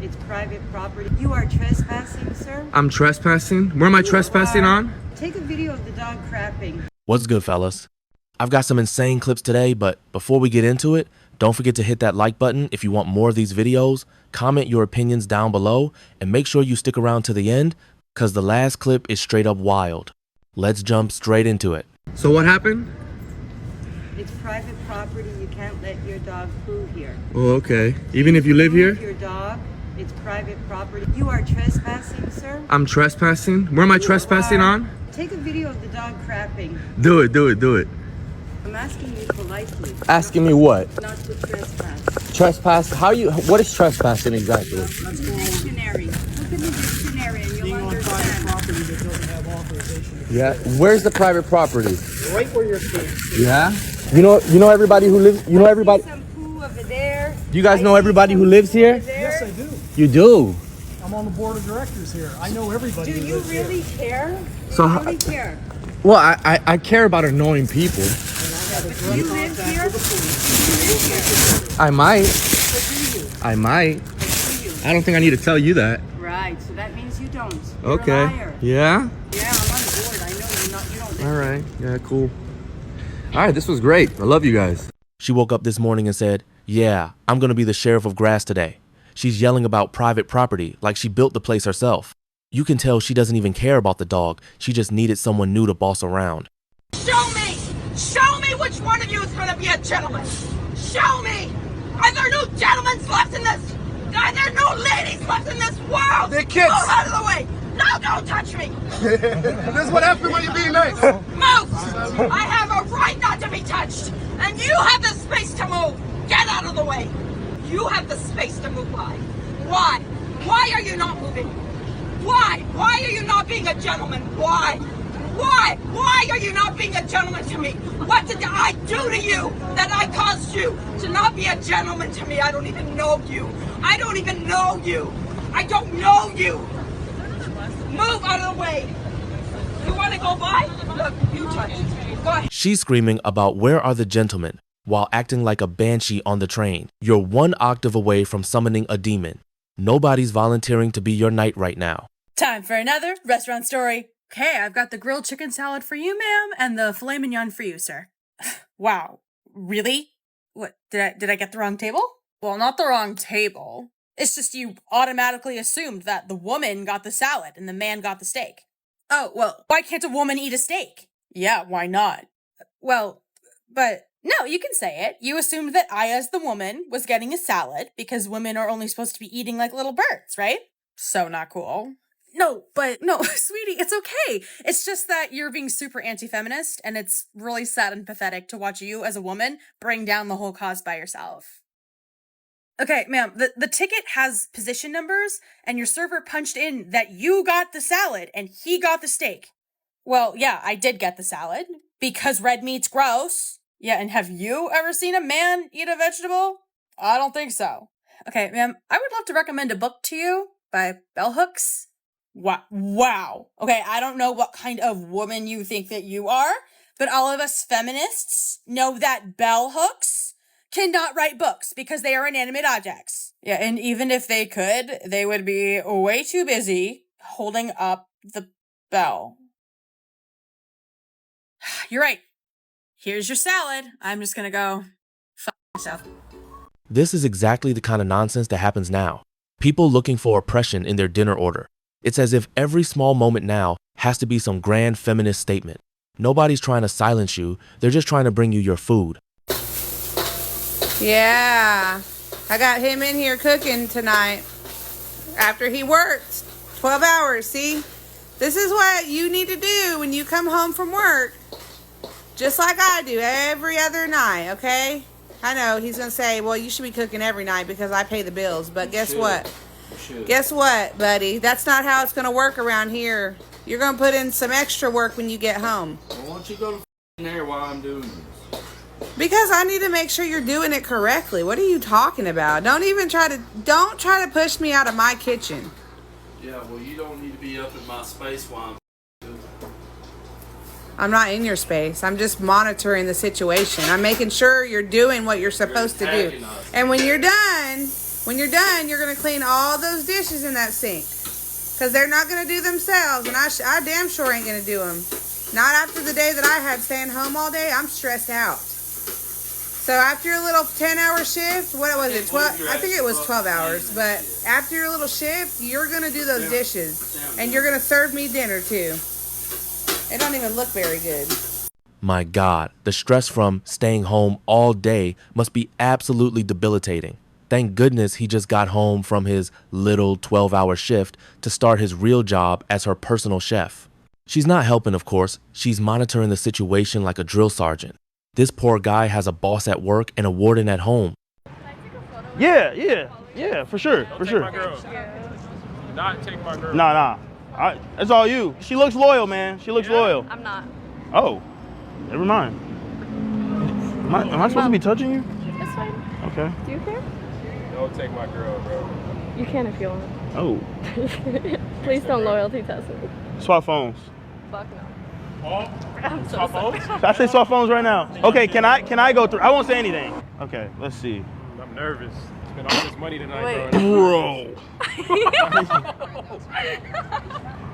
It's private property. You are trespassing, sir. I'm trespassing? Where am I trespassing on? Take a video of the dog crapping. What's good, fellas? I've got some insane clips today, but before we get into it, don't forget to hit that like button if you want more of these videos, comment your opinions down below, and make sure you stick around to the end, because the last clip is straight up wild. Let's jump straight into it. So what happened? It's private property. You can't let your dog poo here. Oh, okay. Even if you live here? Your dog, it's private property. You are trespassing, sir. I'm trespassing? Where am I trespassing on? Take a video of the dog crapping. Do it. I'm asking you politely. Asking me what? Not to trespass. Trespass? What is trespassing exactly? Dictionary. Look at the dictionary and you'll understand. Property that doesn't have authorization. Yeah. Where's the private property? Right where you're standing. Yeah. You know everybody who lives. You know everybody. Some poo over there. You guys know everybody who lives here? Yes, I do. You do. I'm on the board of directors here. I know everybody. Do who you lives really here. care? So Do you really care? Well, I care about annoying people. Do you live here? I might. I don't think I need to tell you that. Right, so that means you don't. You're Okay. a liar. Yeah? Yeah, I'm on the board. I know you don't. All right. Yeah, cool. All right, this was great. I love you guys. She woke up this morning and said, "Yeah, I'm going to be the sheriff of grass today." She's yelling about private property like she built the place herself. You can tell she doesn't even care about the dog. She just needed someone new to boss around. Show me which one of you is going to be a gentleman. Show me. Are there no gentlemen left in this? Are there no ladies left in this world? They're kids. Move out of the way. No, don't touch me. This is what happens when you're being nice. Move. I have a right not to be touched. And you have the space to move. Get out of the way. You have the space to move by. Why? Why are you not moving? Why? Why are you not being a gentleman? Why? Why? Why are you not being a gentleman to me? What did I do to you that I caused you to not be a gentleman to me? I don't even know you. I don't even know you. I don't know you. Move out of the way. You want to go by? Look, you touch it. Go ahead. She's screaming about where are the gentlemen while acting like a banshee on the train. You're one octave away from summoning a demon. Nobody's volunteering to be your knight right now. Time for another restaurant story. Okay, I've got the grilled chicken salad for you, ma'am, and the filet mignon for you, sir. Wow, really? What, did I get the wrong table? Well, not the wrong table. It's just you automatically assumed that the woman got the salad and the man got the steak. Oh, well, why can't a woman eat a steak? Yeah, why not? Well, but no, you can say it. You assumed that I, as the woman, was getting a salad because women are only supposed to be eating like little birds, right? So not cool. No, sweetie, it's okay. It's just that you're being super anti-feminist, and it's really sad and pathetic to watch you, as a woman, bring down the whole cause by yourself. Okay, ma'am, the ticket has position numbers, and your server punched in that you got the salad, and he got the steak. Well, yeah, I did get the salad, because red meat's gross. Yeah, and have you ever seen a man eat a vegetable? I don't think so. Okay, ma'am, I would love to recommend a book to you by bell hooks. Wow. Okay, I don't know what kind of woman you think that you are, but all of us feminists know that bell hooks cannot write books because they are inanimate objects. Yeah, and even if they could, they would be way too busy holding up the bell. You're right. Here's your salad. I'm just gonna go fuck myself. This is exactly the kind of nonsense that happens now. People looking for oppression in their dinner order. It's as if every small moment now has to be some grand feminist statement. Nobody's trying to silence you. They're just trying to bring you your food. Yeah, I got him in here cooking tonight after he worked 12 hours. See, this is what you need to do when you come home from work, just like I do every other night, okay? I know he's going to say, well, you should be cooking every night because I pay the bills, but guess what? Guess what, buddy? That's not how it's going to work around here. You're going to put in some extra work when you get home. Well, why don't you go to there while I'm doing this? Because I need to make sure you're doing it correctly. What are you talking about? Don't try to push me out of my kitchen. Yeah, well, you don't need to be up in my space while I'm not in your space. I'm just monitoring the situation. I'm making sure you're doing what you're supposed to do. And when you're done, When you're done, you're going to clean all those dishes in that sink. Because they're not going to do themselves. And I damn sure ain't going to do them. Not after the day that I had staying home all day. I'm stressed out. So after your little 10-hour shift, what was it? 12? I think it was 12 hours. But after your little shift, you're going to do those dishes. And you're going to serve me dinner too. It don't even look very good. My God, the stress from staying home all day must be absolutely debilitating. Thank goodness he just got home from his little 12-hour shift to start his real job as her personal chef. She's not helping, of course. She's monitoring the situation like a drill sergeant. This poor guy has a boss at work and a warden at home. Yeah, for sure, for sure. Not take my girl. Nah. It's all you. She looks loyal, man. She looks loyal. I'm not. Oh, never mind. Am I supposed to be touching you? It's fine. Okay. Do you care? Don't take my girl, bro. You can if you want. Oh. Please don't loyalty test me. Swap phones. Fuck no. Oh? I'm so Swap sorry. phones? I say swap phones right now. Okay, can I go through? I won't say anything. Okay, let's see. I'm nervous. Spent all this money tonight, Wait. bro.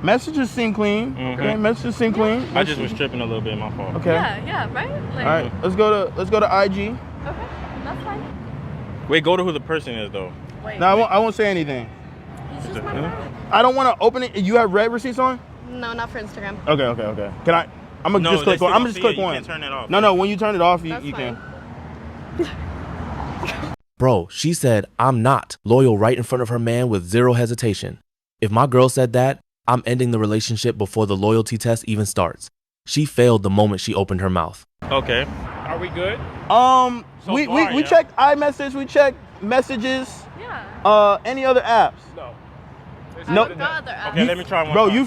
Messages seem clean. Okay, messages seem clean. I just was tripping a little bit, my fault. Okay. Yeah, right? Like, All right, let's go to IG. Okay, that's fine. Wait, go to who the person is though. Wait. No, I won't say anything. He's just my friend. I don't want to open it. You have red receipts on? No, not for Instagram. Okay. Can I? I'm gonna just click one. I'm gonna just click one. You can't turn that off. No, when you turn it off, That's you can. Bro, she said, I'm not loyal right in front of her man with zero hesitation. If my girl said that, I'm ending the relationship before the loyalty test even starts. She failed the moment she opened her mouth. Okay. Are we good? We yeah. checked iMessage. We checked messages. Yeah. Any other apps? No. No. I've got other apps. Okay, let me try one. Bro, more. you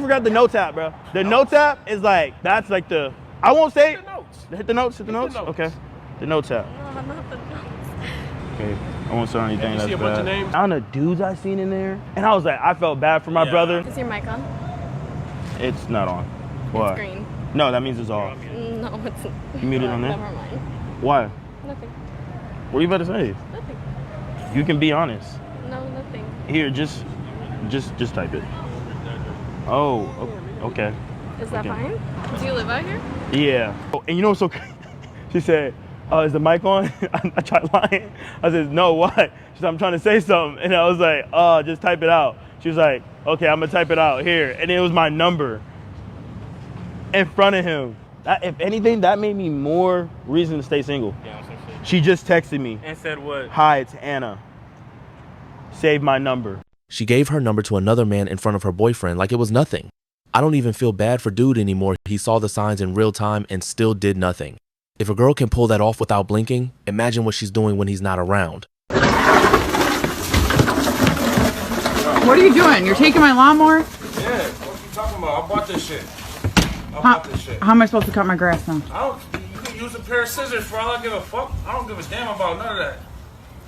forgot the notes app, bro. The notes app is like that's like the. I won't say. Hit the notes. Hit the notes. Hit the notes. notes. Okay. The notes app. No, not the notes. Okay. I won't say anything you that's see a bad. bunch of names? I don't know dudes I seen in there, and I was like, I felt bad for my brother. Is your mic on? It's not on. Why? It's green. No, that means it's off. No, it's not. You muted on there? Never mind. Why? Nothing. What are you about to say? Nothing. You can be honest. No, nothing. Here, just type it. Oh, okay. Is that Okay. fine? Do you live out here? Yeah. Oh, and you know what's so crazy? She said, is the mic on? I tried lying. I said, no, what? She said, I'm trying to say something. And I was like, just type it out. She was like, okay, I'm going to type it out here. And it was my number in front of him. That, if anything, that made me more reason to stay single. Yeah, some shit. She just texted me. And said what? Hi, it's Anna. Save my number. She gave her number to another man in front of her boyfriend like it was nothing. I don't even feel bad for dude anymore. He saw the signs in real time and still did nothing. If a girl can pull that off without blinking, imagine what she's doing when he's not around. What are you doing? You're taking my lawnmower? Yeah, what you talking about? I bought this shit. How am I supposed to cut my grass now? You can use a pair of scissors for all I give a fuck. I don't give a damn about none of that.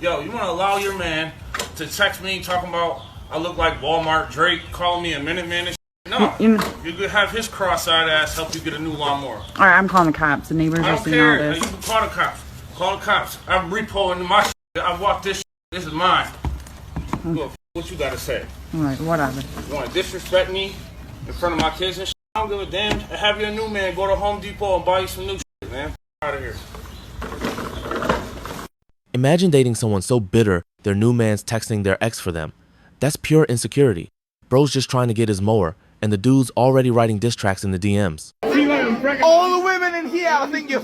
Yo, you want to allow your man to text me talking about I look like Walmart Drake, calling me a minute man and shit? No, you could have his cross-eyed ass help you get a new lawnmower. All right, I'm calling the cops. The neighbors I are don't seeing all care. You this. can call the cops. Call the cops. I'm repoing my shit. I bought this shit. This is mine. Good. What you got to say? All right, whatever. You want to disrespect me in front of my kids and shit? I don't give a damn. Have your new man go to Home Depot and buy you some new shit, man. Out of here. Imagine dating someone so bitter their new man's texting their ex for them. That's pure insecurity. Bro's just trying to get his mower, and the dude's already writing diss tracks in the DMs. All the women in here, I think you're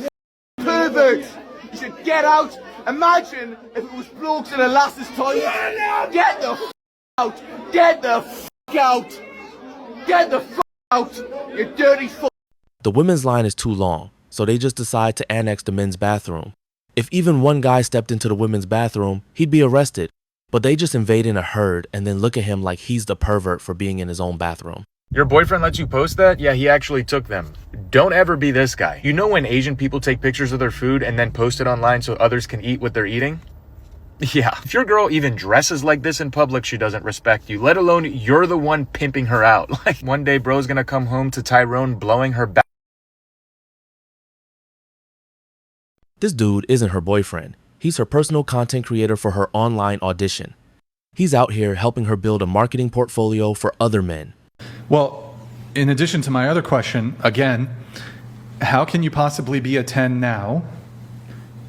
perverts. You should get out. Imagine if it was blokes in a lass's toilet. Get the out. Get the out. Get the out. You dirty The women's line is too long, so they just decide to annex the men's bathroom. If even one guy stepped into the women's bathroom, he'd be arrested. But they just invade in a herd and then look at him like he's the pervert for being in his own bathroom. Your boyfriend lets you post that? Yeah, he actually took them. Don't ever be this guy. You know when Asian people take pictures of their food and then post it online so others can eat what they're eating? Yeah, if your girl even dresses like this in public, she doesn't respect you, let alone you're the one pimping her out. Like one day bro's gonna come home to Tyrone blowing her back. This dude isn't her boyfriend. He's her personal content creator for her online audition. He's out here helping her build a marketing portfolio for other men. Well, in addition to my other question, again, how can you possibly be a 10 now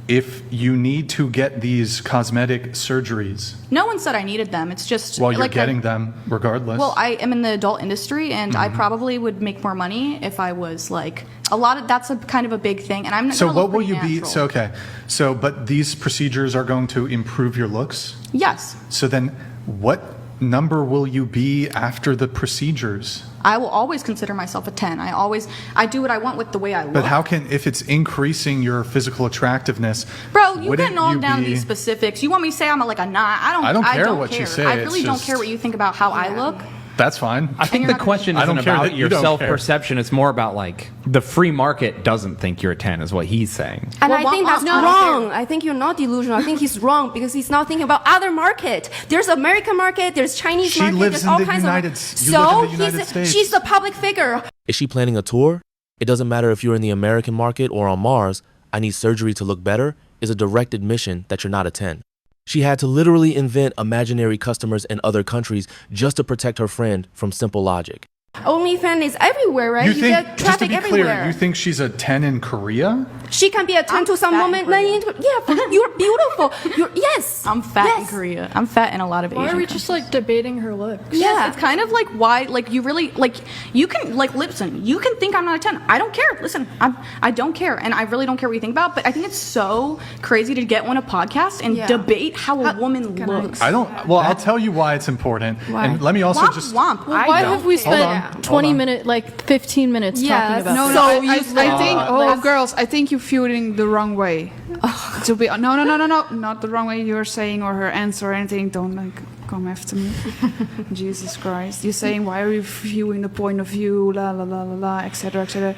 if you need to get these cosmetic surgeries? No one said I needed them. It's just Well, you're like getting them regardless. Well, I am in the adult industry, and I probably would make more money if I was like a lot of. That's a kind of a big thing, and I'm. So gonna what look will pretty you be? natural. So okay, so but these procedures are going to improve your looks. Yes, So then, what number will you be after the procedures? I will always consider myself a 10. I do what I want with the way I look. But how can, if it's increasing your physical attractiveness, Bro, you wouldn't getting all you down be- these specifics. You want me to say I'm like a 9? I don't care what you say, I it's really don't just- care what you think about how I look. That's fine. I think the question I don't isn't care about that you your don't care. self-perception. It's more about like the free market doesn't think you're a 10 is what he's saying. And Well, I think that's no. wrong. I think you're not delusional. I think he's wrong because he's not thinking about other market. There's American market, there's Chinese She market, lives there's in all the kinds United- of. you So live in the United States. she's a public figure. Is she planning a tour? It doesn't matter if you're in the American market or on Mars. I need surgery to look better is a direct admission that you're not a 10. She had to literally invent imaginary customers in other countries just to protect her friend from simple logic. OnlyFans is everywhere, right? You You think, get just to traffic be everywhere. clear, you think she's a 10 in Korea? She can be a 10 to some woman. Yeah, you're beautiful. Yes. I'm fat in Yes. Korea. I'm fat in a lot of Asian Why are we countries. just like debating her looks? Yeah, it's kind of like why, like you really, like you can, like listen, you can think I'm not a 10. I don't care. Listen, I don't care, and I really don't care what you think about. But I think it's so crazy to get on a podcast and debate how a woman looks. I don't. Well, I'll tell you why it's important. Why? And let me also Womp, just. womp. Well, why don't have we care. spent 20 minutes, like 15 minutes talking about No, this? no, I think, girls, I think you're feeling the wrong way. To be no, not the wrong way you're saying or her answer or anything. Don't like come after me. Jesus Christ, you're saying why are you viewing the point of view, la la la la la, etc. etc.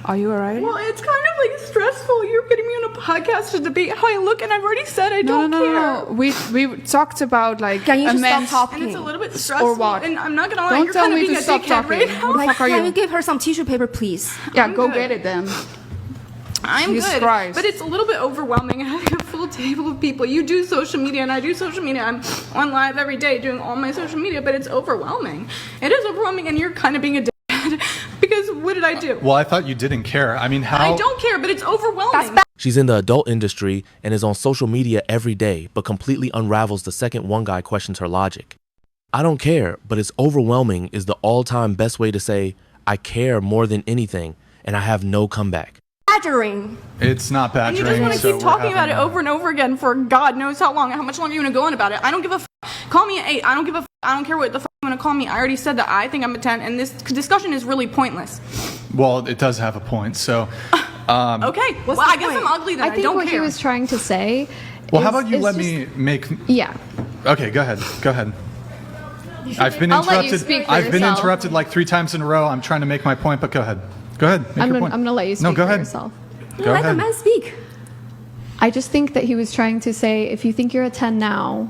Are you alright? Well, it's kind of like stressful. You're getting me on a podcast to debate how I look, and I've already said I don't care. No. We talked about like Can you a just man's stop talking? And it's a little bit stressful. or what? And I'm not gonna lie, Don't you're tell kind of me being to a stop dickhead talking. right now. What the fuck are Can you? you give her some tissue paper, please? Yeah, I'm go good. get it then. I'm Jesus good, Christ. but it's a little bit overwhelming having a full table of people. You do social media, and I do social media. I'm on live every day doing all my social media, but it's overwhelming. It is overwhelming, and you're kind of being a dickhead because what did I do? Well, I thought you didn't care. I mean, how? I don't care, but it's overwhelming. She's in the adult industry and is on social media every day, but completely unravels the second one guy questions her logic. I don't care, but it's overwhelming is the all-time best way to say, I care more than anything, and I have no comeback. Badgering. It's not And you badgering. just want to so keep we're talking about having it a- over and over again for God knows how long. How much longer are you going to go on about it? I don't give a f. Call me an 8. I don't give a f. I don't care what the f you want to call me. I already said that I think I'm a 10, and this discussion is really pointless. Well, it does have a point. So. Okay, well, I guess I'm ugly then. I think don't what care. he was trying to say. Well, how is- about you is let just- me make? Yeah. Okay, go ahead. Go ahead. I've been I'll let you interrupted. speak for I've been yourself. interrupted like 3 times in a row. I'm trying to make my point, but go ahead. Go ahead. Make I'm your gonna, point. I'm gonna let you speak No, go for ahead. yourself. Go Let the ahead. man speak. I just think that he was trying to say if you think you're a 10 now,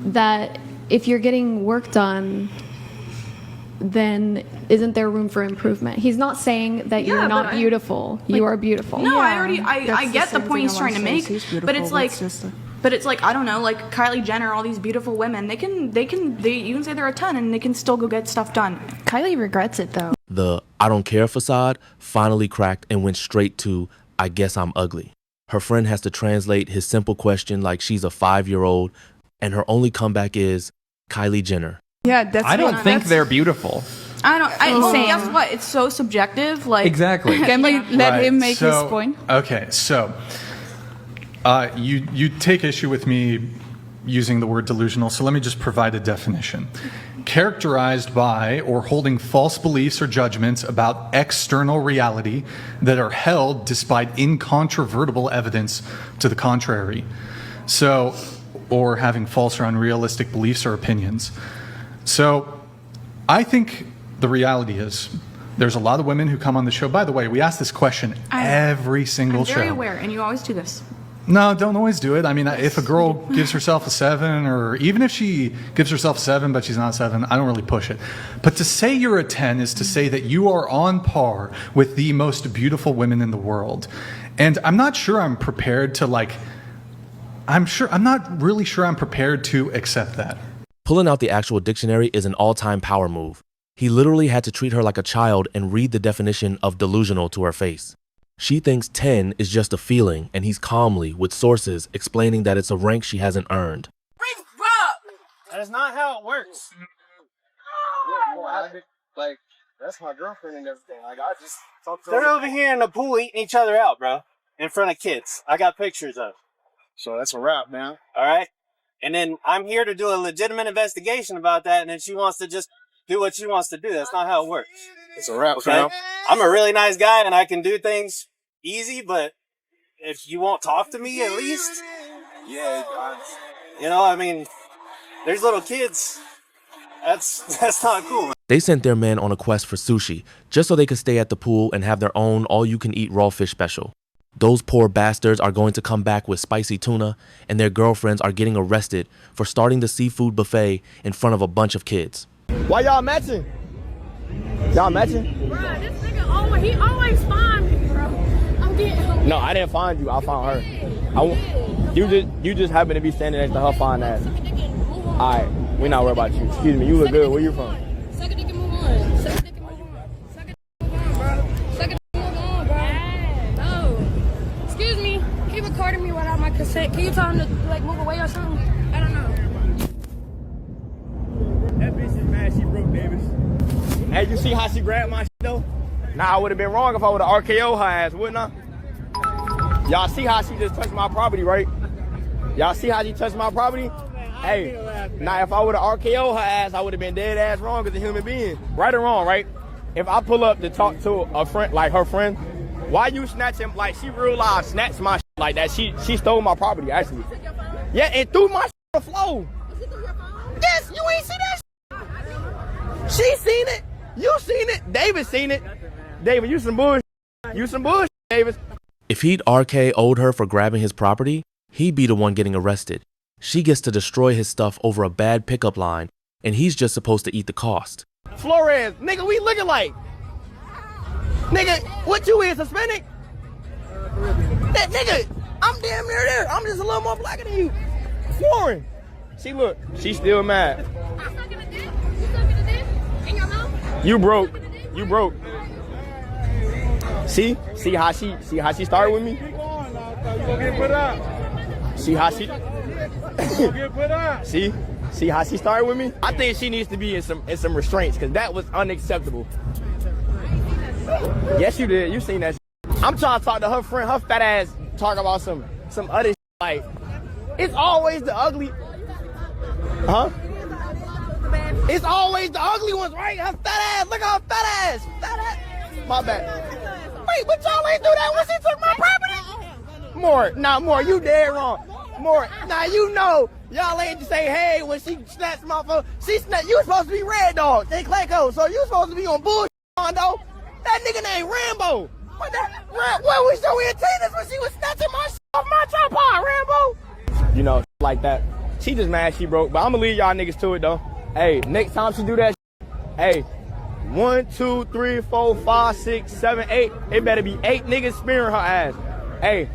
that if you're getting work done, then isn't there room for improvement? He's not saying that you're Yeah, not but beautiful. You are beautiful. No, I already, I get the point he's trying to make, but it's like, I don't know, like Kylie Jenner, all these beautiful women, you can say they're a 10 and they can still go get stuff done. Kylie regrets it though. The I don't care facade finally cracked and went straight to, I guess I'm ugly. Her friend has to translate his simple question like she's a 5-year-old, and her only comeback is Kylie Jenner. Yeah, that's. I don't think they're beautiful. Well, guess what? It's so subjective. Like Exactly. Can we let Right, him make his so- point? Okay, so you take issue with me using the word delusional, so let me just provide a definition. Characterized by or holding false beliefs or judgments about external reality that are held despite incontrovertible evidence to the contrary. So, or having false or unrealistic beliefs or opinions. So, I think the reality is there's a lot of women who come on the show. By the way, we ask this question every single I'm very show. aware, and you always do this. No, don't always do it. I mean, if a girl gives herself a 7, or even if she gives herself a 7, but she's not a 7, I don't really push it. But to say you're a 10 is to say that you are on par with the most beautiful women in the world. And I'm not sure I'm prepared to, like, I'm not really sure I'm prepared to accept that. Pulling out the actual dictionary is an all-time power move. He literally had to treat her like a child and read the definition of delusional to her face. She thinks 10 is just a feeling, and he's calmly, with sources, explaining that it's a rank she hasn't earned. That's not how it works. Like, that's my girlfriend and everything. Like, I just talk to her. They're over here in the pool eating each other out, bro. In front of kids. I got pictures of. So that's a wrap, man. All right? And then I'm here to do a legitimate investigation about that, and then she wants to just do what she wants to do. That's not how it works. It's a wrap, okay? I'm a really nice guy, and I can do things easy, but if you won't talk to me at least, yeah, you know, I mean, there's little kids. That's not cool, man. They sent their man on a quest for sushi, just so they could stay at the pool and have their own all-you-can-eat raw fish special. Those poor bastards are going to come back with spicy tuna, and their girlfriends are getting arrested for starting the seafood buffet in front of a bunch of kids. Why y'all matching? Y'all matching? Bruh, this nigga he always find me, bro. I'm getting. No, I didn't find you. I found her. You just happen to be standing next to her fine ass. All right, we not worried about you. Excuse me, you look good. Where you from? Suck a dick and move on. Suck a dick and move on. Suck a dick and move on, bro. Suck a dick and move on, bro. No. Excuse me. Keep recording me without my consent. Can you tell him to like move away or something? I don't know. That bitch is mad she broke Davis. Hey, you see how she grabbed my shit though? Nah, I would have been wrong if I would have RKO her ass, wouldn't I? Y'all see how she just touched my property, right? Y'all see how she touched my property? Hey, now if I would have RKO her ass, I would have been dead ass wrong as a human being. Right or wrong, right? If I pull up to talk to a friend, like her friend, why you snatching, like she real live snatched my shit like that? She stole my property, actually. Yeah, and threw my shit on the floor. Yes, you ain't see that shit. She seen it. You seen it. David seen it. David, you some bullshit. You some bullshit, David. If he'd RKO'd her for grabbing his property, he'd be the one getting arrested. She gets to destroy his stuff over a bad pickup line, and he's just supposed to eat the cost. Flores, nigga, we looking like. Nigga, what you is, Hispanic? That nigga, I'm damn near there. I'm just a little more blacker than you. Foreign. See, look, she's still mad. You broke. You broke. See how she started with me? See how she See how she started with me? I think she needs to be in some restraints, because that was unacceptable. Yes, you did. You seen that. I'm trying to talk to her friend, her fat ass, talk about some other like, it's always the ugly. Huh? It's always the ugly ones, right? Her fat ass. Look at her fat ass. Fat ass. My bad. Wait, but y'all ain't do that when she took my property? More, you dead wrong. More, now you know, y'all ain't to say, hey, when she snatched my phone, you supposed to be Red Dog, they Clayco, so you supposed to be on bullshit, though. That nigga named Rambo. What was your antennas when she was snatching my shit off my tripod, Rambo? You know, like that. She just mad she broke, but I'm gonna leave y'all niggas to it, though. Hey, next time she do that hey, 1, 2, 3, 4, 5, 6, 7, 8. It better be 8 niggas spearing her ass. Hey,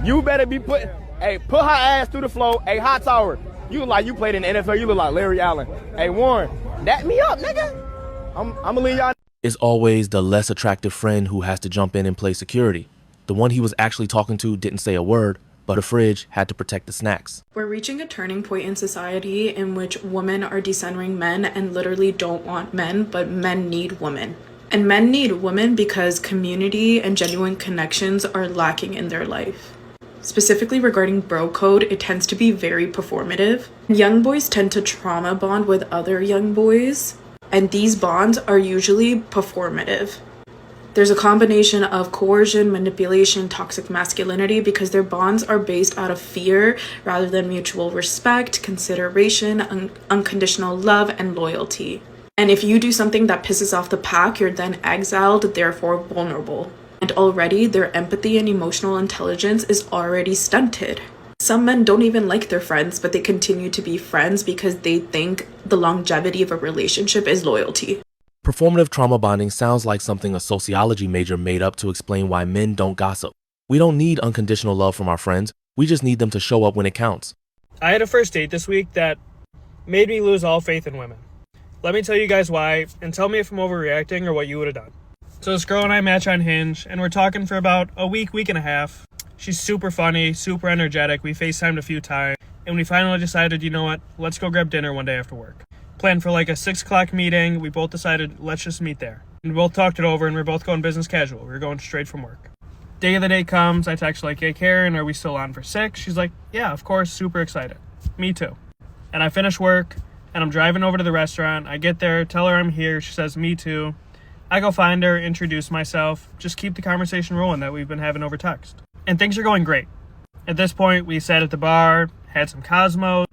you better be put her ass through the floor. Hey, Hot Tower, you look like you played in the NFL. You look like Larry Allen. Hey, Warren, that me up, nigga. I'm gonna leave y'all. It's always the less attractive friend who has to jump in and play security. The one he was actually talking to didn't say a word, but the fridge had to protect the snacks. We're reaching a turning point in society in which women are decentering men and literally don't want men, but men need women. And men need women because community and genuine connections are lacking in their life. Specifically regarding bro code, it tends to be very performative. Young boys tend to trauma bond with other young boys, and these bonds are usually performative. There's a combination of coercion, manipulation, toxic masculinity, because their bonds are based out of fear rather than mutual respect, consideration, unconditional love, and loyalty. And if you do something that pisses off the pack, you're then exiled, therefore vulnerable. And already their empathy and emotional intelligence is already stunted. Some men don't even like their friends, but they continue to be friends because they think the longevity of a relationship is loyalty. Performative trauma bonding sounds like something a sociology major made up to explain why men don't gossip. We don't need unconditional love from our friends. We just need them to show up when it counts. I had a first date this week that made me lose all faith in women. Let me tell you guys why, and tell me if I'm overreacting or what you would have done. So this girl and I match on Hinge, and we're talking for about a week and a half. She's super funny, super energetic. We FaceTimed a few times, and we finally decided, you know what, let's go grab dinner one day after work. Planned for like a 6 o'clock meeting. We both decided, let's just meet there. And we both talked it over, and we're both going business casual. We were going straight from work. Day of the day comes, I text like, hey Karen, are we still on for 6? She's like, yeah, of course, super excited. Me too. And I finish work, and I'm driving over to the restaurant. I get there, tell her I'm here. She says, me too. I go find her, introduce myself, just keep the conversation rolling that we've been having over text. And things are going great. At this point, we sat at the bar, had some Cosmos,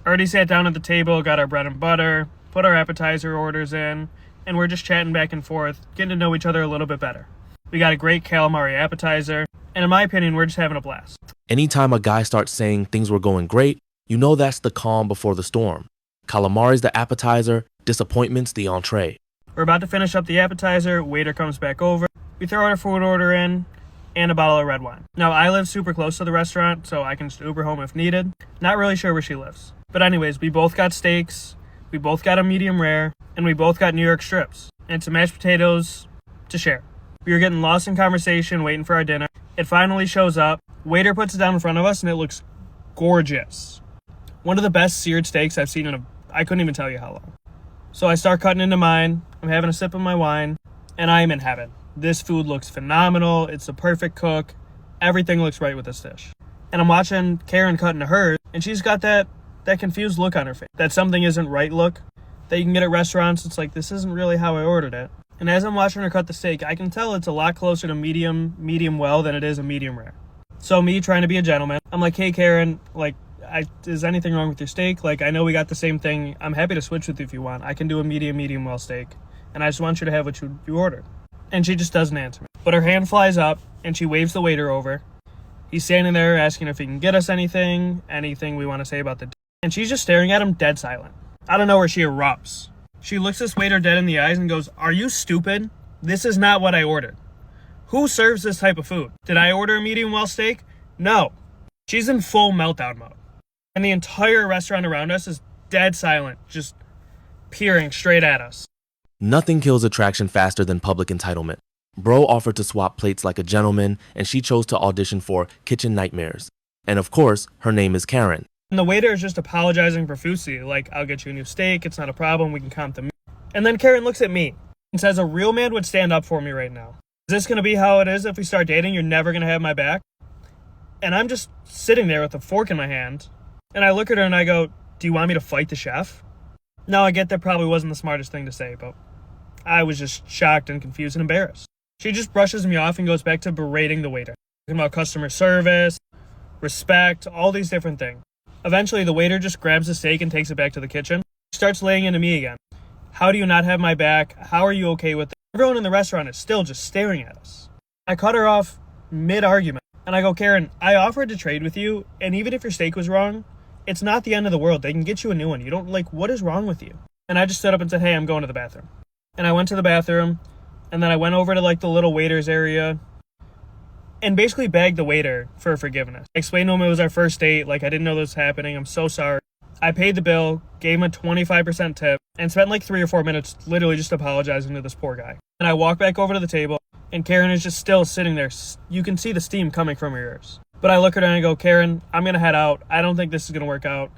already sat down at the table, got our bread and butter, put our appetizer orders in, and we're just chatting back and forth, getting to know each other a little bit better. We got a great calamari appetizer, and in my opinion, we're just having a blast. Anytime a guy starts saying things were going great, you know that's the calm before the storm. Calamari's the appetizer, disappointment's the entree. We're about to finish up the appetizer, waiter comes back over, we throw our food order in, and a bottle of red wine. Now, I live super close to the restaurant, so I can just Uber home if needed. Not really sure where she lives. But anyways, we both got steaks, we both got a medium rare, and we both got New York strips, and some mashed potatoes to share. We were getting lost in conversation, waiting for our dinner. It finally shows up. Waiter puts it down in front of us, and it looks gorgeous. One of the best seared steaks I've seen I couldn't even tell you how long. So I start cutting into mine. I'm having a sip of my wine, and I am in heaven. This food looks phenomenal. It's the perfect cook. Everything looks right with this dish. And I'm watching Karen cut into hers, and she's got that confused look on her face. That something isn't right look that you can get at restaurants. It's like, this isn't really how I ordered it. And as I'm watching her cut the steak, I can tell it's a lot closer to medium well than it is a medium rare. So me trying to be a gentleman, I'm like, hey Karen, like, is anything wrong with your steak? Like, I know we got the same thing. I'm happy to switch with you if you want. I can do a medium well steak. And I just want you to have what you ordered. And she just doesn't answer me. But her hand flies up, and she waves the waiter over. He's standing there asking if he can get us anything we want to say about the dish. And she's just staring at him dead silent. I don't know where she erupts. She looks this waiter dead in the eyes and goes, are you stupid? This is not what I ordered. Who serves this type of food? Did I order a medium well steak? No. She's in full meltdown mode. And the entire restaurant around us is dead silent, just peering straight at us. Nothing kills attraction faster than public entitlement. Bro offered to swap plates like a gentleman, and she chose to audition for Kitchen Nightmares. And of course, her name is Karen. And the waiter is just apologizing profusely, like, I'll get you a new steak, it's not a problem, we can comp the meat. And then Karen looks at me and says, a real man would stand up for me right now. Is this going to be how it is if we start dating? You're never going to have my back? And I'm just sitting there with a fork in my hand, and I look at her and I go, do you want me to fight the chef? Now, I get that probably wasn't the smartest thing to say, but I was just shocked and confused and embarrassed. She just brushes me off and goes back to berating the waiter, talking about customer service, respect, all these different things. Eventually, the waiter just grabs the steak and takes it back to the kitchen. She starts laying into me again. How do you not have my back? How are you okay with it? Everyone in the restaurant is still just staring at us. I cut her off mid-argument, and I go, Karen, I offered to trade with you, and even if your steak was wrong, it's not the end of the world. They can get you a new one. You don't, what is wrong with you? And I just stood up and said, hey, I'm going to the bathroom. And I went to the bathroom, and then I went over to, the little waiter's area, and basically begged the waiter for forgiveness. I explained to him it was our first date, I didn't know this was happening, I'm so sorry. I paid the bill, gave him a 25% tip, and spent 3 or 4 minutes literally just apologizing to this poor guy. And I walk back over to the table, and Karen is just still sitting there. You can see the steam coming from her ears. But I look at her and I go, Karen, I'm going to head out. I don't think this is going to work out.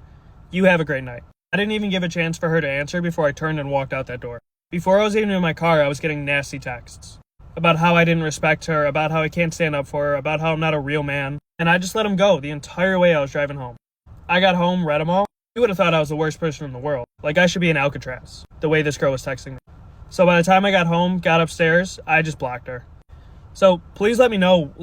You have a great night. I didn't even give a chance for her to answer before I turned and walked out that door. Before I was even in my car, I was getting nasty texts about how I didn't respect her, about how I can't stand up for her, about how I'm not a real man. And I just let him go the entire way I was driving home. I got home, read them all. You would have thought I was the worst person in the world. I should be in Alcatraz, the way this girl was texting me. So by the time I got home, got upstairs, I just blocked her. So please let me know,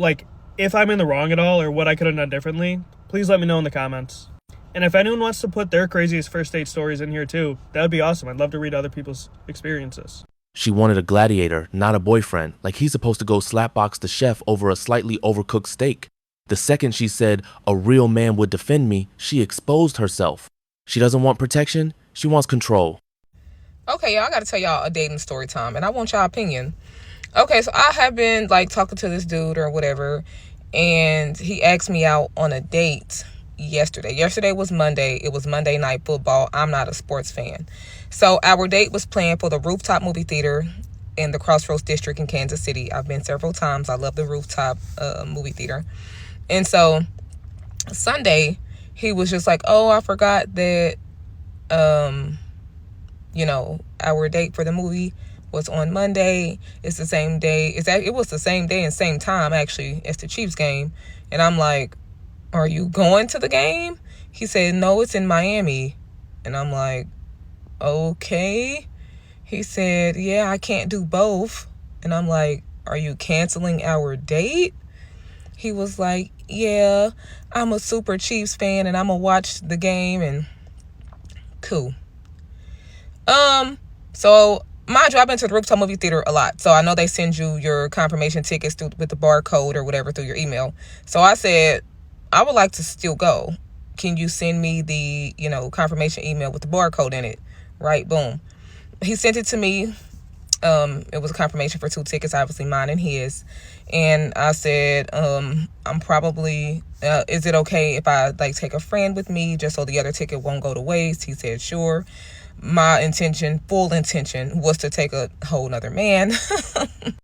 if I'm in the wrong at all or what I could have done differently. Please let me know in the comments. And if anyone wants to put their craziest first date stories in here too, that would be awesome. I'd love to read other people's experiences. She wanted a gladiator, not a boyfriend, like he's supposed to go slapbox the chef over a slightly overcooked steak. The second she said, a real man would defend me, she exposed herself. She doesn't want protection, she wants control. Okay, y'all, I gotta tell y'all a dating story time, and I want y'all opinion. Okay, so I have been, talking to this dude or whatever, and he asked me out on a date yesterday. Yesterday was Monday. It was Monday Night Football. I'm not a sports fan. So our date was planned for the Rooftop movie theater in the Crossroads District in Kansas City. I've been several times. I love the Rooftop movie theater. And so Sunday, he was just like, oh, I forgot that, our date for the movie was on Monday. It's the same day. It was the same day and same time, actually, as the Chiefs game. And I'm like, are you going to the game? He said, no, it's in Miami. And I'm like, okay. He said, yeah, I can't do both. And I'm like, are you canceling our date? He was like, yeah, I'm a super Chiefs fan and I'm gonna watch the game. And cool. So mind you, I've been to the Rooftop movie theater a lot, so I know they send you your confirmation tickets with the barcode or whatever through your email. So I said, I would like to still go. Can you send me the confirmation email with the barcode in it? Right, boom. He sent it to me. It was a confirmation for 2 tickets, obviously mine and his. And I said, I'm probably, is it okay if I take a friend with me just so the other ticket won't go to waste? He said, sure. My full intention was to take a whole nother man.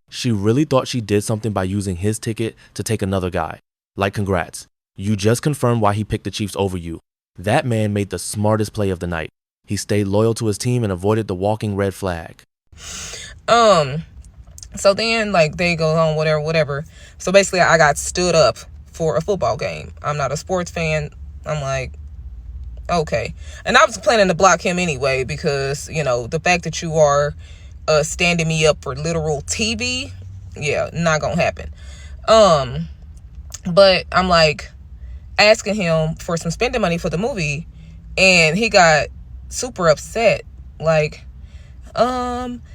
She really thought she did something by using his ticket to take another guy. Like, congrats. You just confirmed why he picked the Chiefs over you. That man made the smartest play of the night. He stayed loyal to his team and avoided the walking red flag. So then they go on, whatever. So basically I got stood up for a football game. I'm not a sports fan. I'm like, okay. And I was planning to block him anyway because, the fact that you are standing me up for literal TV, yeah, not gonna happen. But I'm like asking him for some spending money for the movie, and he got super upset. Like,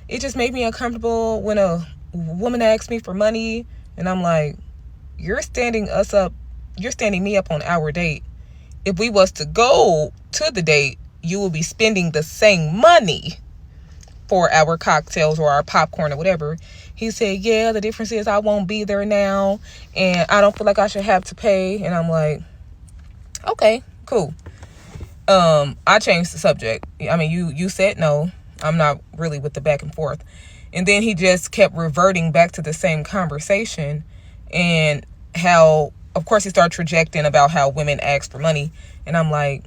it just made me uncomfortable when a woman asks me for money. And I'm like, you're standing me up on our date. If we was to go to the date, you will be spending the same money for our cocktails or our popcorn or whatever. He said, yeah, the difference is I won't be there now and I don't feel like I should have to pay. And I'm like, okay, cool. I changed the subject. I mean, you said no. I'm not really with the back and forth. And then he just kept reverting back to the same conversation, and how, of course, he started trajecting about how women ask for money. And I'm like,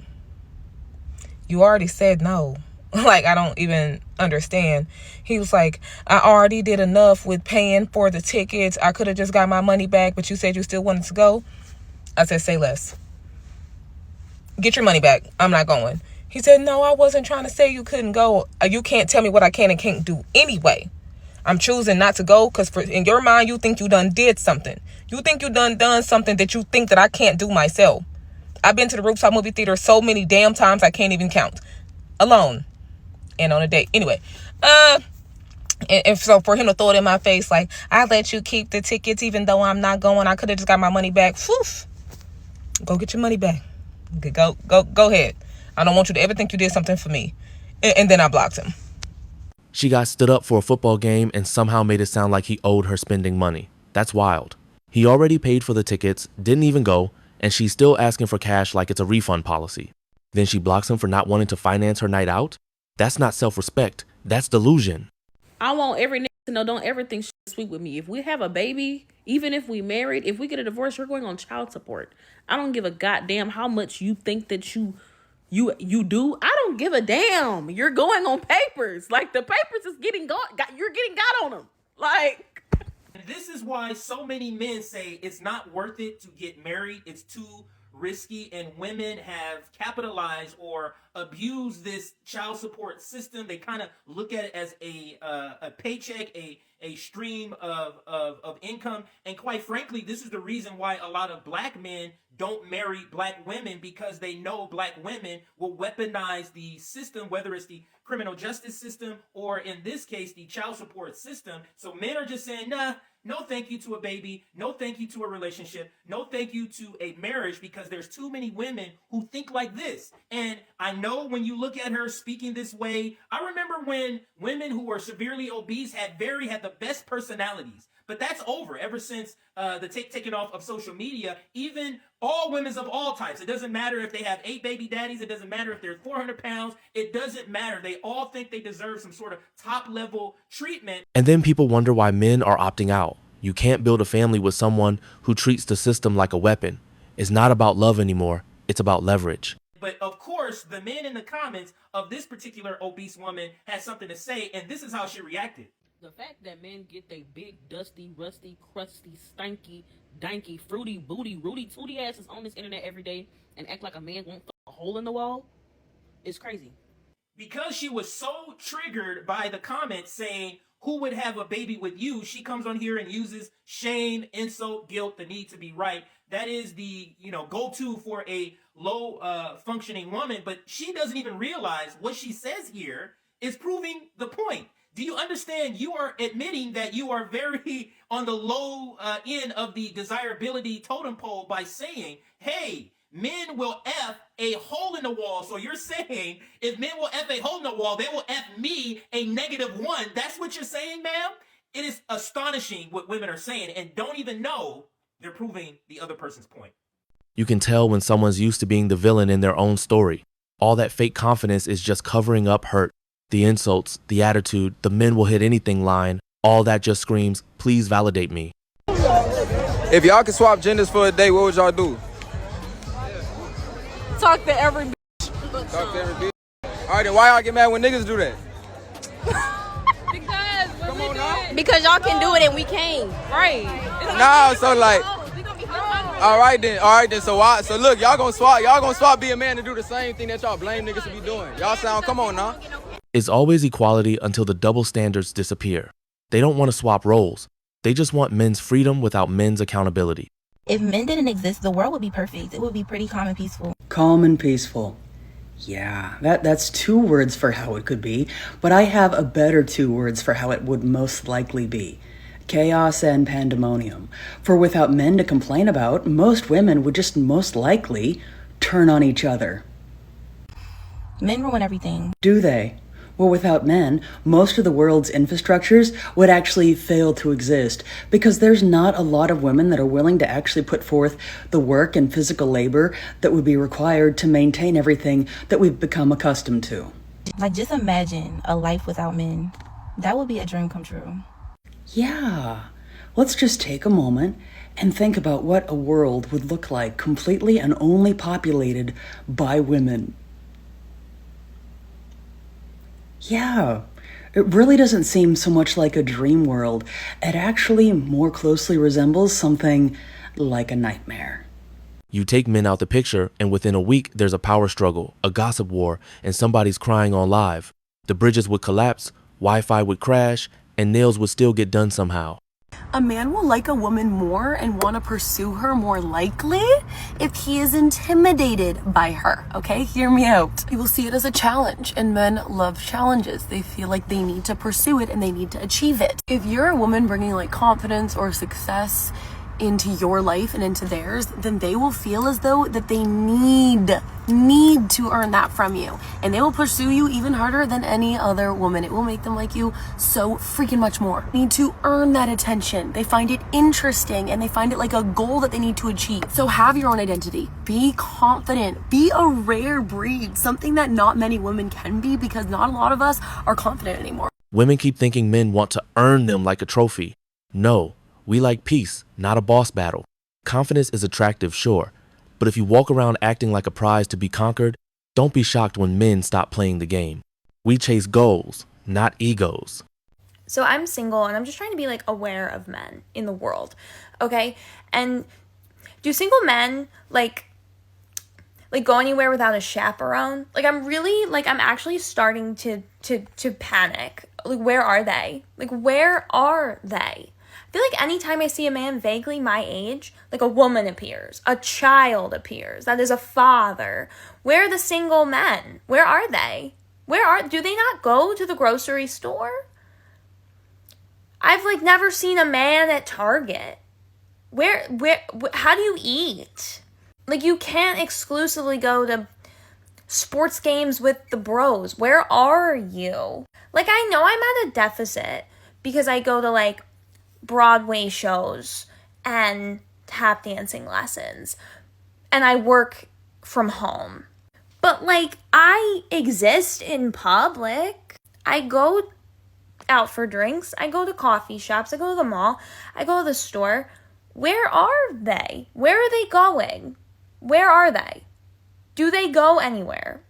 you already said no. Like, I don't even understand. He was like, I already did enough with paying for the tickets. I could have just got my money back, but you said you still wanted to go. I said, say less. Get your money back. I'm not going. He said, no, I wasn't trying to say you couldn't go. You can't tell me what I can and can't do anyway. I'm choosing not to go because in your mind, you think you done did something. You think you done something that you think that I can't do myself. I've been to the Rooftop movie theater so many damn times I can't even count. Alone. And on a date. Anyway. And so for him to throw it in my face like, I let you keep the tickets even though I'm not going. I could have just got my money back. Whew. Go get your money back. Go ahead. I don't want you to ever think you did something for me. And then I blocked him. She got stood up for a football game and somehow made it sound like he owed her spending money. That's wild. He already paid for the tickets, didn't even go, and she's still asking for cash like it's a refund policy. Then she blocks him for not wanting to finance her night out? That's not self-respect. That's delusion. I want every nigga to know, don't ever think sweet with me. If we have a baby, even if we married, if we get a divorce, you're going on child support. I don't give a goddamn how much you think that you do. I don't give a damn. You're going on papers. Like, the papers is you're getting got on them. Like, this is why so many men say it's not worth it to get married. It's too risky, and women have capitalized or abused this child support system. They kind of look at it as a paycheck, a stream of income. And quite frankly, this is the reason why a lot of black men don't marry black women, because they know black women will weaponize the system, whether it's the criminal justice system or, in this case, the child support system. So men are just saying, nah, no thank you to a baby, no thank you to a relationship, no thank you to a marriage, because there's too many women who think like this. And I know when you look at her speaking this way, I remember when women who were severely obese had the best personalities. But that's over ever since the taking off of social media. Even all women of all types. It doesn't matter if they have 8 baby daddies. It doesn't matter if they're 400 pounds. It doesn't matter. They all think they deserve some sort of top level treatment. And then people wonder why men are opting out. You can't build a family with someone who treats the system like a weapon. It's not about love anymore. It's about leverage. But of course, the men in the comments of this particular obese woman had something to say, and this is how she reacted. The fact that men get they big, dusty, rusty, crusty, stanky, danky, fruity, booty, rooty, tooty asses on this internet every day and act like a man won't a hole in the wall is crazy. Because she was so triggered by the comments saying, who would have a baby with you? She comes on here and uses shame, insult, guilt, the need to be right. That is the, go-to for a low functioning woman, but she doesn't even realize what she says here is proving the point. Do you understand? You are admitting that you are very on the low end of the desirability totem pole by saying, hey, men will F a hole in the wall. So you're saying if men will F a hole in the wall, they will F me a -1. That's what you're saying, ma'am? It is astonishing what women are saying and don't even know they're proving the other person's point. You can tell when someone's used to being the villain in their own story. All that fake confidence is just covering up hurt. The insults, the attitude, the men will hit anything line, all that just screams, please validate me. If y'all could swap genders for a day, what would y'all do? Talk to every bitch. Talk to every bitch. All right, then why y'all get mad when niggas do that? Because y'all can do it and we can't. Right. Nah, so like, all right then. So look, y'all gonna swap be a man to do the same thing that y'all blame niggas to be doing. Y'all sound, come on now. It's always equality until the double standards disappear. They don't want to swap roles. They just want men's freedom without men's accountability. If men didn't exist, the world would be perfect. It would be pretty calm and peaceful. Calm and peaceful. Yeah, that's 2 words for how it could be, but I have a better 2 words for how it would most likely be. Chaos and pandemonium. For without men to complain about, most women would just most likely turn on each other. Men ruin everything. Do they? Well, without men, most of the world's infrastructures would actually fail to exist because there's not a lot of women that are willing to actually put forth the work and physical labor that would be required to maintain everything that we've become accustomed to. Like, just imagine a life without men. That would be a dream come true. Yeah. Let's just take a moment and think about what a world would look like completely and only populated by women. Yeah, it really doesn't seem so much like a dream world. It actually more closely resembles something like a nightmare. You take men out the picture, and within a week, there's a power struggle, a gossip war, and somebody's crying on live. The bridges would collapse, Wi-Fi would crash, and nails would still get done somehow. A man will like a woman more and want to pursue her more likely if he is intimidated by her, okay? Hear me out. He will see it as a challenge, and men love challenges. They feel like they need to pursue it and they need to achieve it. If you're a woman bringing like confidence or success into your life and into theirs, then they will feel as though that they need to earn that from you, and they will pursue you even harder than any other woman. It will make them like you so freaking much more. Need to earn that attention. They find it interesting and they find it like a goal that they need to achieve. So have your own identity, be confident, be a rare breed, something that not many women can be because not a lot of us are confident anymore. Women keep thinking men want to earn them like a trophy. No. We like peace, not a boss battle. Confidence is attractive, sure, but if you walk around acting like a prize to be conquered, don't be shocked when men stop playing the game. We chase goals, not egos. So I'm single and I'm just trying to be like aware of men in the world, okay? And do single men like go anywhere without a chaperone? I'm actually starting to panic. Like, where are they? Like, where are they? I feel like anytime I see a man vaguely my age, like a woman appears, a child appears, that is a father. Where are the single men? Where are they? Do they not go to the grocery store? I've never seen a man at Target. How do you eat? You can't exclusively go to sports games with the bros. Where are you? I know I'm at a deficit because I go to Broadway shows and tap dancing lessons. And I work from home. But, like, I exist in public. I go out for drinks. I go to coffee shops. I go to the mall. I go to the store. Where are they? Where are they going? Where are they? Do they go anywhere?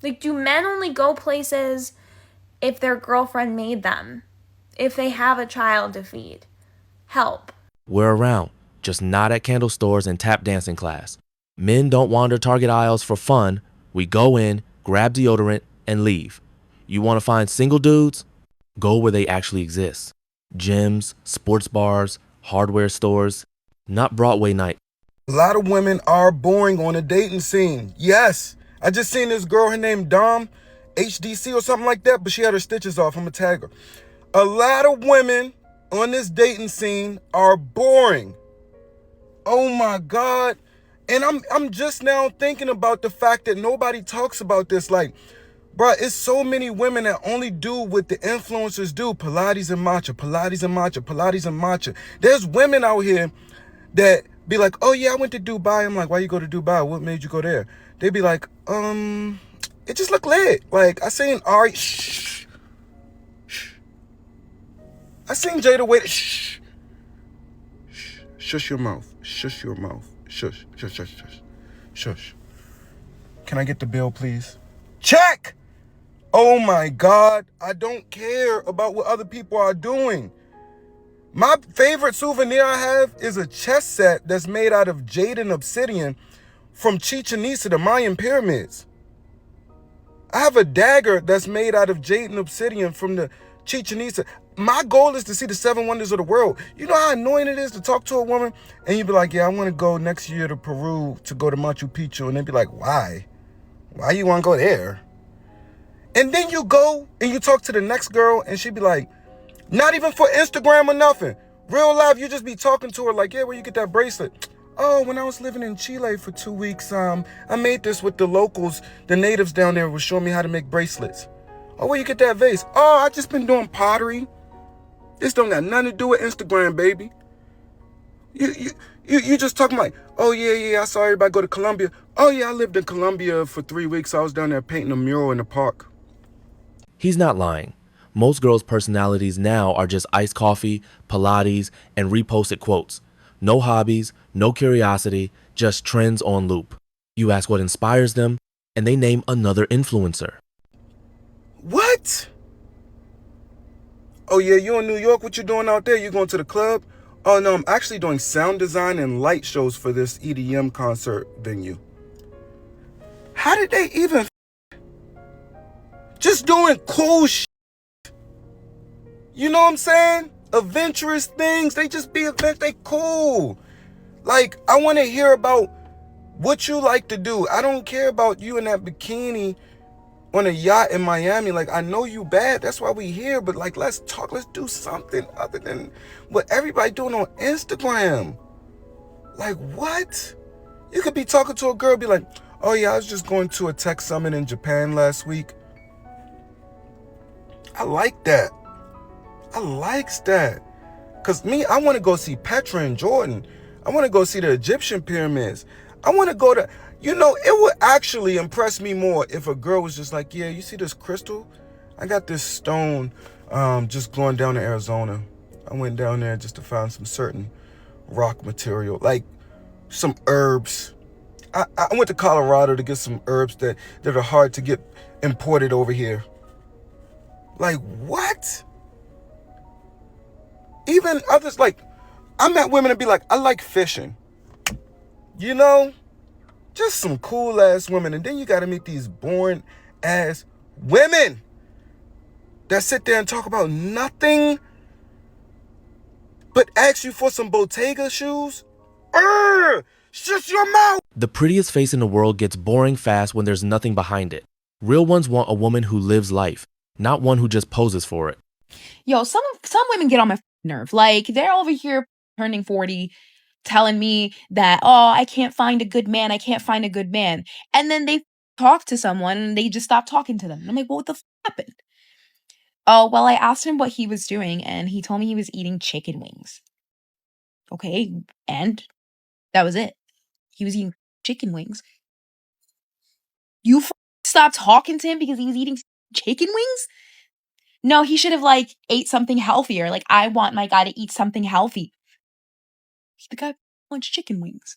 Like, do men only go places if their girlfriend made them? If they have a child to feed? Help. We're around, just not at candle stores and tap dancing class. Men don't wander Target aisles for fun. We go in, grab deodorant, and leave. You want to find single dudes? Go where they actually exist. Gyms, sports bars, hardware stores, not Broadway night. A lot of women are boring on a dating scene. Yes. I just seen this girl, her name Dom, HDC or something like that, but she had her stitches off. I'm going to tag her. A lot of women on this dating scene are boring. Oh my God. And I'm just now thinking about the fact that nobody talks about this. Like, bruh, it's so many women that only do what the influencers do. Pilates and matcha, Pilates and matcha, Pilates and matcha. There's women out here that be like, oh yeah, I went to Dubai. I'm like, why you go to Dubai? What made you go there? They be like, it just looked lit. Like, I seen Ari, shh. I seen Jada Wade, shh. Shush your mouth. Shush your mouth. Shush, shush, shush, shush, shush. Can I get the bill, please? Check! Oh my God, I don't care about what other people are doing. My favorite souvenir I have is a chess set that's made out of jade and obsidian from Chichen Itza, the Mayan pyramids. I have a dagger that's made out of jade and obsidian from the Chichen Itza. My goal is to see the 7 wonders of the world. You know how annoying it is to talk to a woman and you be like, yeah, I want to go next year to Peru to go to Machu Picchu. And they be like, why? Why you want to go there? And then you go and you talk to the next girl and she be like, not even for Instagram or nothing. Real life, you just be talking to her like, yeah, where you get that bracelet? Oh, when I was living in Chile for 2 weeks, I made this with the locals. The natives down there were showing me how to make bracelets. Oh, where you get that vase? Oh, I just been doing pottery. This don't got nothing to do with Instagram, baby. You just talking like, oh yeah, I saw everybody go to Colombia. Oh yeah, I lived in Colombia for 3 weeks. I was down there painting a mural in the park. He's not lying. Most girls' personalities now are just iced coffee, Pilates, and reposted quotes. No hobbies, no curiosity, just trends on loop. You ask what inspires them, and they name another influencer. What? Oh yeah, you in New York? What you doing out there? You going to the club? Oh no, I'm actually doing sound design and light shows for this EDM concert venue. How did they even just doing cool shit? You know what I'm saying? Adventurous things. They just be they cool. Like, I want to hear about what you like to do. I don't care about you in that bikini on a yacht in Miami. Like, I know you bad. That's why we here. But like, let's talk. Let's do something other than what everybody doing on Instagram. Like, what? You could be talking to a girl, be like, oh yeah, I was just going to a tech summit in Japan last week. I like that. I likes that. Because me, I want to go see Petra in Jordan. I want to go see the Egyptian pyramids. I want to go to, you know, it would actually impress me more if a girl was just like, yeah, you see this crystal? I got this stone just going down to Arizona. I went down there just to find some certain rock material, like some herbs. I went to Colorado to get some herbs that are hard to get imported over here. Like, what? Even others, like, I met women and be like, I like fishing. You know? Just some cool ass women. And then you got to meet these boring ass women that sit there and talk about nothing but ask you for some Bottega shoes. Shut your mouth. The prettiest face in the world gets boring fast when there's nothing behind it. Real ones want a woman who lives life, not one who just poses for it. Yo, some women get on my nerve. Like, they're over here turning 40, telling me that, oh, I can't find a good man. I can't find a good man. And then they talk to someone and they just stop talking to them. And I'm like, well, what the happened? Oh, well, I asked him what he was doing, and he told me he was eating chicken wings. Okay, and that was it. He was eating chicken wings. You stopped talking to him because he was eating chicken wings? No, he should have, like, ate something healthier. Like, I want my guy to eat something healthy. The guy wants chicken wings.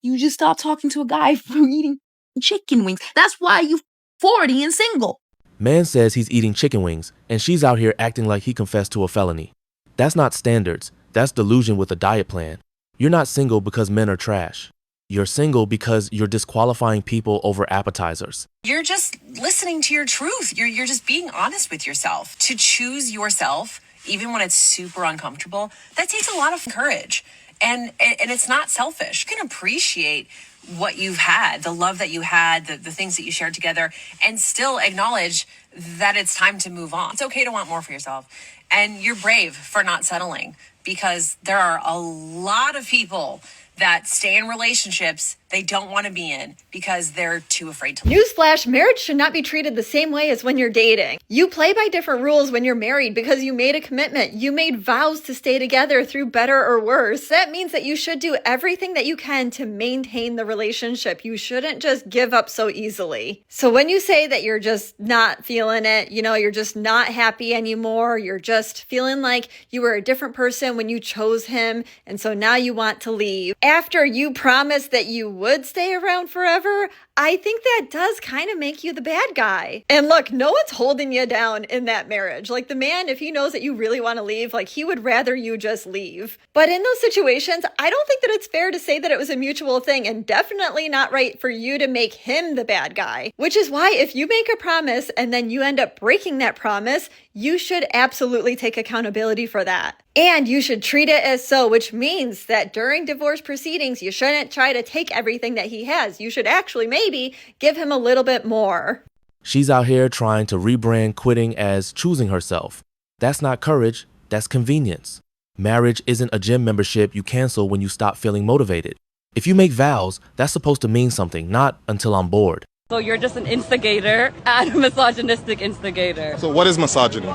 You just stop talking to a guy for eating chicken wings. That's why you 40 and single. Man says he's eating chicken wings, and she's out here acting like he confessed to a felony. That's not standards. That's delusion with a diet plan. You're not single because men are trash. You're single because you're disqualifying people over appetizers. You're just listening to your truth. You're just being honest with yourself. To choose yourself, even when it's super uncomfortable, that takes a lot of courage. And it's not selfish. You can appreciate what you've had, the love that you had, the things that you shared together, and still acknowledge that it's time to move on. It's okay to want more for yourself. And you're brave for not settling, because there are a lot of people that stay in relationships they don't want to be in because they're too afraid to leave. Newsflash, marriage should not be treated the same way as when you're dating. You play by different rules when you're married because you made a commitment. You made vows to stay together through better or worse. That means that you should do everything that you can to maintain the relationship. You shouldn't just give up so easily. So when you say that you're just not feeling it, you're just not happy anymore, you're just feeling like you were a different person when you chose him, and so now you want to leave. After you promised that you would stay around forever, I think that does kind of make you the bad guy. And look, no one's holding you down in that marriage. Like, the man, if he knows that you really want to leave, like, he would rather you just leave. But in those situations, I don't think that it's fair to say that it was a mutual thing, and definitely not right for you to make him the bad guy. Which is why if you make a promise and then you end up breaking that promise, you should absolutely take accountability for that. And you should treat it as so, which means that during divorce proceedings, you shouldn't try to take everything that he has. You should actually maybe give him a little bit more. She's out here trying to rebrand quitting as choosing herself. That's not courage, that's convenience. Marriage isn't a gym membership you cancel when you stop feeling motivated. If you make vows, that's supposed to mean something, not until I'm bored. So you're just an instigator and a misogynistic instigator. So what is misogyny?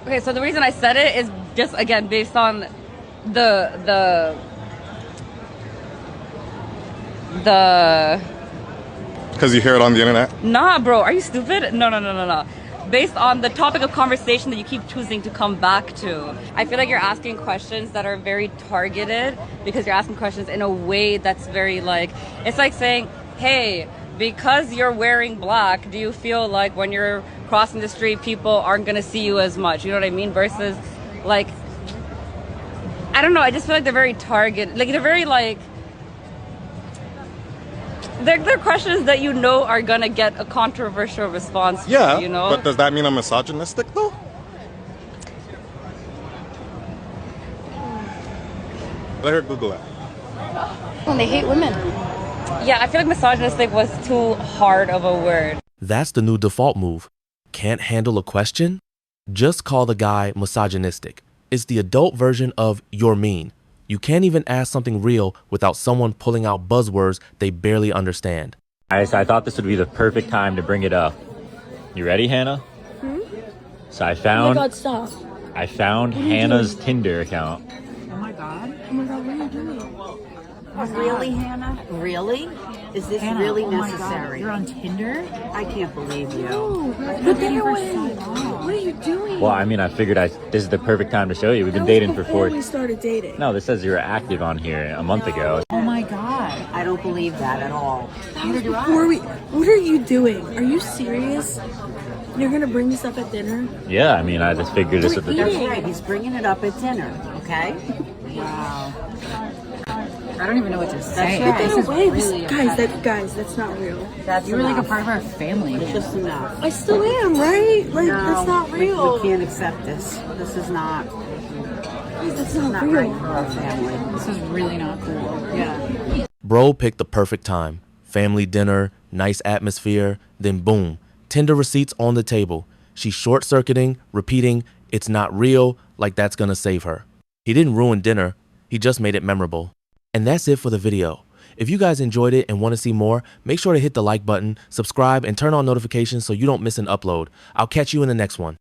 Okay, so the reason I said it is just, again, based on the Because you hear it on the internet? Nah, bro, are you stupid? No. Based on the topic of conversation that you keep choosing to come back to. I feel like you're asking questions that are very targeted because you're asking questions in a way that's very like, it's like saying, hey, because you're wearing black, do you feel like when you're crossing the street, people aren't going to see you as much? You know what I mean? Versus, like, I don't know. I just feel like they're very targeted. Like, they're very, like, they're questions that you know are going to get a controversial response. Yeah, you know? but does that mean I'm misogynistic, though? Let her Google it. When they hate women. Yeah, I feel like misogynistic was too hard of a word. That's the new default move. Can't handle a question? Just call the guy misogynistic. It's the adult version of you're mean. You can't even ask something real without someone pulling out buzzwords they barely understand. I thought this would be the perfect time to bring it up. You ready, Hannah? So I found Oh my God, stop. I found Hannah's Tinder account. Oh my God, what are you doing? Really, Hannah? Really? Is this Hannah, really oh my necessary? God, you're on Tinder? I can't believe you. Put that away. What are you doing? Well, I mean, I figured this is the perfect time to show you. We've been dating for 4 we started dating. No, this says you were active on here a month ago. Oh my God. I don't believe that at all. Neither do I. What are you doing? Are you serious? You're gonna bring this up at dinner? Yeah, I mean, I just figured this would be... That's right. He's bringing it up at dinner, okay? Wow. I don't even know what to say. Put that away. Guys, that's not real. You're like a part of our family. It's just enough. I still am, right? Like, No, that's not real. We can't accept this. This is not. That's not not real. right for our family. This is really not cool. Yeah. Bro picked the perfect time. Family dinner, nice atmosphere, then boom, Tinder receipts on the table. She's short-circuiting, repeating, it's not real, like that's gonna save her. He didn't ruin dinner, he just made it memorable. And that's it for the video. If you guys enjoyed it and want to see more, make sure to hit the like button, subscribe, and turn on notifications so you don't miss an upload. I'll catch you in the next one.